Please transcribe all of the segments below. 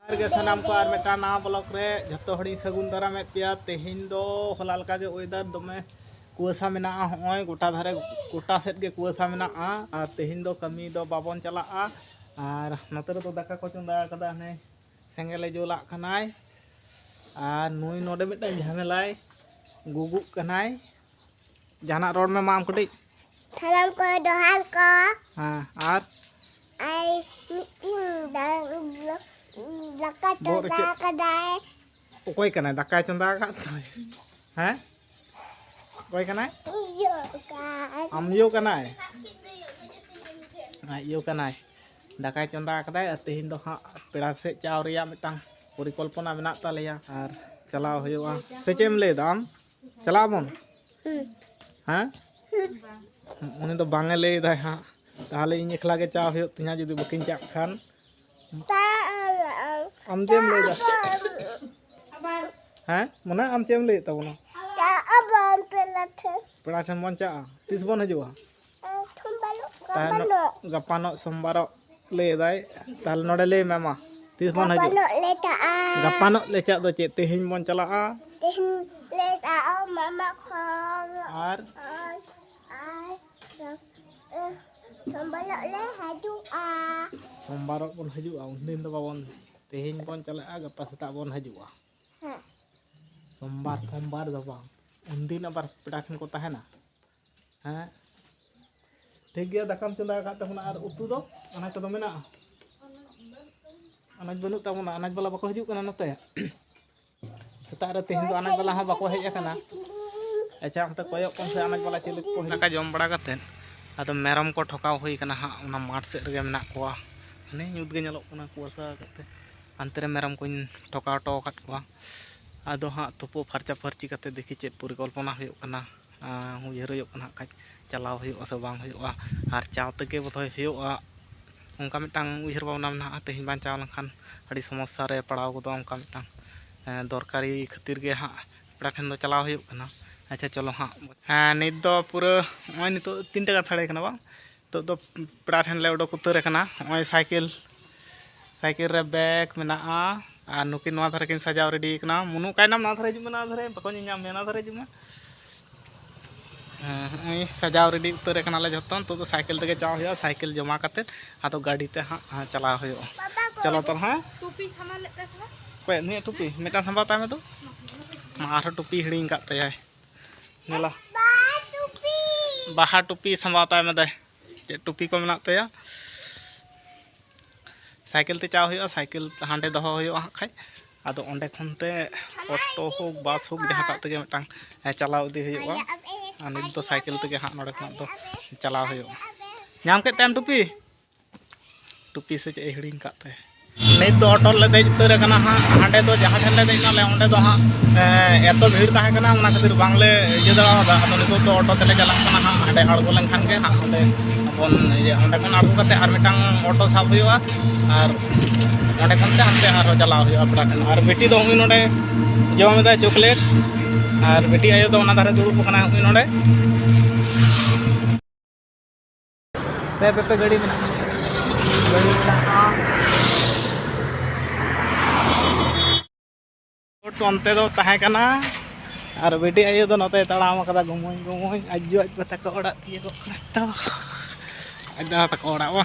सानाम को और मेटा नवा ब्लॉक रे जतो हड़ी सगुन दारा में पिया तेहिन दो होला लका गे वेदर दमे कुआसा मेना होय गोटा धारे गोटा सेट गे कुआसा मेना और तेहिन दो कमी दो बाबन चला और नते तो दाका को चंदा कदा ने सेंगेले जोला कनाय और नुई नोडे मिटा झमेलाय गुगु कनाय जाना रोड में माम कुटी सलाम को दोहार को हां और आई मीटिंग लका चंदा कदाय कोई कनाय दाका चंदा का हैं कोई कनाय यो का am yo kanaय yo kanaय दाकाय चंदा कदाय तेहिन दो हां पेड़ा से चाव रिया मिटांग परिकल्पना मेना तालेया और चलाव हुआ से चेम ले दाम चलाबन हैं उनी तो बांगे ले दा हां ताले इन एकला के चाव हुयो तिना जुदी बकिन चाक खान am चेम ले दा हैं मना am चेम ले तबना abang pelatih पेड़ा से मन चा तीस बन हजुआ थंबालो गपानो सोमवार ले दाय ताल नोडे ले मेमा तीस बन हजु गपानो लेटा गपानो ले चा दो चे तेहिन बन चला तेहिन लेटा मामा खो और थंबालो ले हजू सोमवार बन हजुआ उन दो बाबन तेहिन बन चला गपा सेता बन हजुआ सोमवार सोमवार दो बांग उन दिन आबार पेड़ा ठन को ताहेना हैं ठीक गया दाकाम चंदा का तबना और उतु दो अनाज तो मेना अनाज बनु तबना अनाज वाला बको हजु कना नते सेता रे तेहिन दो अनाज वाला हां बको हेज कना अच्छा हम तक कोयो कम से अनाज वाला चले को दाका जम बड़ा कते आदो मेरम को ठोकाव हुई कना हां उना माठ से रे मेना कोआ ने युद गे नेलो कना कुआसा कते अंतरे मेरम को ठोकाव टो कत कोआ आदो हाँ तुपो फर्चा फर्ची करते देखी चेक परिकल्पना होना उयर होना खाज चलाव से बांग और चाव तक बोधय उनका मिटांग उयर भावना में तेहन बां चाव लखान अड़ी समस्या रे पड़ाव को उनका मिटांग दरकारी खातिर के हाँ पेड़ा ठेन दो चलाव होना अच्छा चलो हाँ नित दो पूरा नॉय नित 3 टाका साड़े बा तो पेड़ा ठेन ले उडक उतर नॉय साइकिल साइकिल रे बैग मेना और नुकिन नवा धारे किन सजाव रेडी कना मुनु कायनाम ना धारे जुमे ना धारे बको नियाम ना धारे जुमे सजाव रेडी उतर कना ले जतन तो साइकिल तक जाव हो साइकिल जमा करते आतो गाड़ी ते हां चला हो चलो तो हां टोपी सामान लेते था कोई नहीं टोपी मेटा संभाता में तो मार टोपी हिड़िंग का तय नेला बाहा टोपी संभाता में दे टोपी को मेना तय साइकिल ते चाव हो साइकिल हांडे दहो हो खाय आदो ओंडे खनते ऑटो हो बस हो जहाटा तगे मिटांग चलाव इदी हो नित तो साइकिल तगे हाँ नोडे खन तो चलाव हो नाम के टाइम टुपी टुपी से चे हिड़िंग काते नित तो ऑटो ले देज उतर कना हाँ हांडे तो जहां ठन ले देना ले ओंडे तो हाँ एतो भीड़ ताहे कना ओना खातिर बांगले इजे दा आदो नित तो ऑटो तेले चला कना हाँ हांडे आड़गो लेनखान के हाँ ओंडे अपन ओंडे खन आड़गो काते आर मिटांग ऑटो साब हुआ और ओंडे खनते हांते आरो चलाव हुआ पेड़ा ठन और बेटी दो हुई नोडे जम दा चॉकलेट और बेटी आयो तो ओना धारे दुड़ुब कना हुई नोडे पे गाड़ी में गाड़ी अंते दो ताहे कना और बेटी आयो तो नते तड़ाम कदा घुमोई घुमोई आजो आज पता को ओड़ा तिए को तो आदा तक ओड़ा वा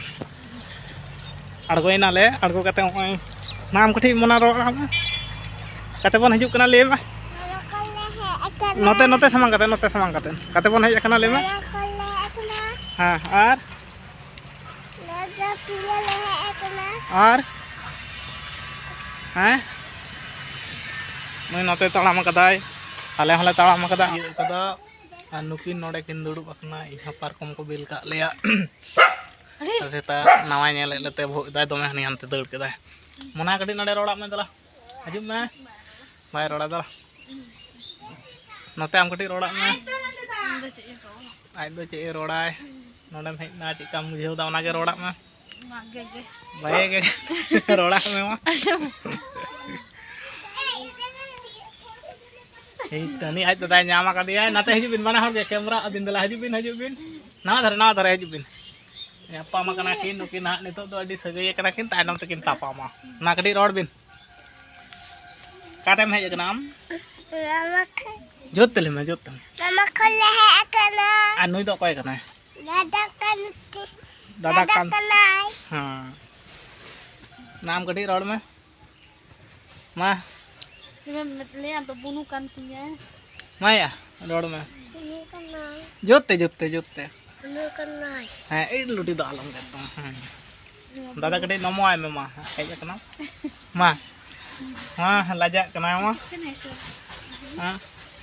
अड़गोइना ले अड़गो कते होय नाम कठी मना रोड़ा कते बन हजु कना ले मा नते नते समांग कते बन हज कना ले मा हां और हैं मैं नते तड़ाम कदाय आले हले तड़ाम कदा कदा नुकिन नोडे किन दुड़ुब अकना इहा पारकम को बिल का लेया सेता नवा नेले लेते भोदाय दमे हनी हनते दड़ केदाय मना कटी नडे रोड़ा में दला हजु में बाय रोड़ा दला नते आम कटी रोड़ा में आज दो चे रोड़ाय नोडे हेज ना चिका मुझेव दा ओना के रोड़ा में बाय के रोड़ा में मा तनी आज दादा नामा का दिया नाते हजु बिन बना हर के कैमरा अबिन दला हजु बिन ना धरे हजु बिन apa makana kin nukin hak nito do adi sagay kana kin tanom to kin tapa ma na kadi rod bin काटे में है नाम Mama ko. जोत ले में जोत Mama ko lehe kana. अनुई तो कोई करना है Dada kan. दादा Dada कान kanai. हाँ नाम कटी रोड में माँ तो बुनु kan punya. माया रोड में Bunu kanai. जोते जोते जोते Bunu kanai. हाँ एक लुटी तो आलम करता हूँ दादा कटी नमो आए में माँ कहीं करना माँ हाँ लजा करना माँ हाँ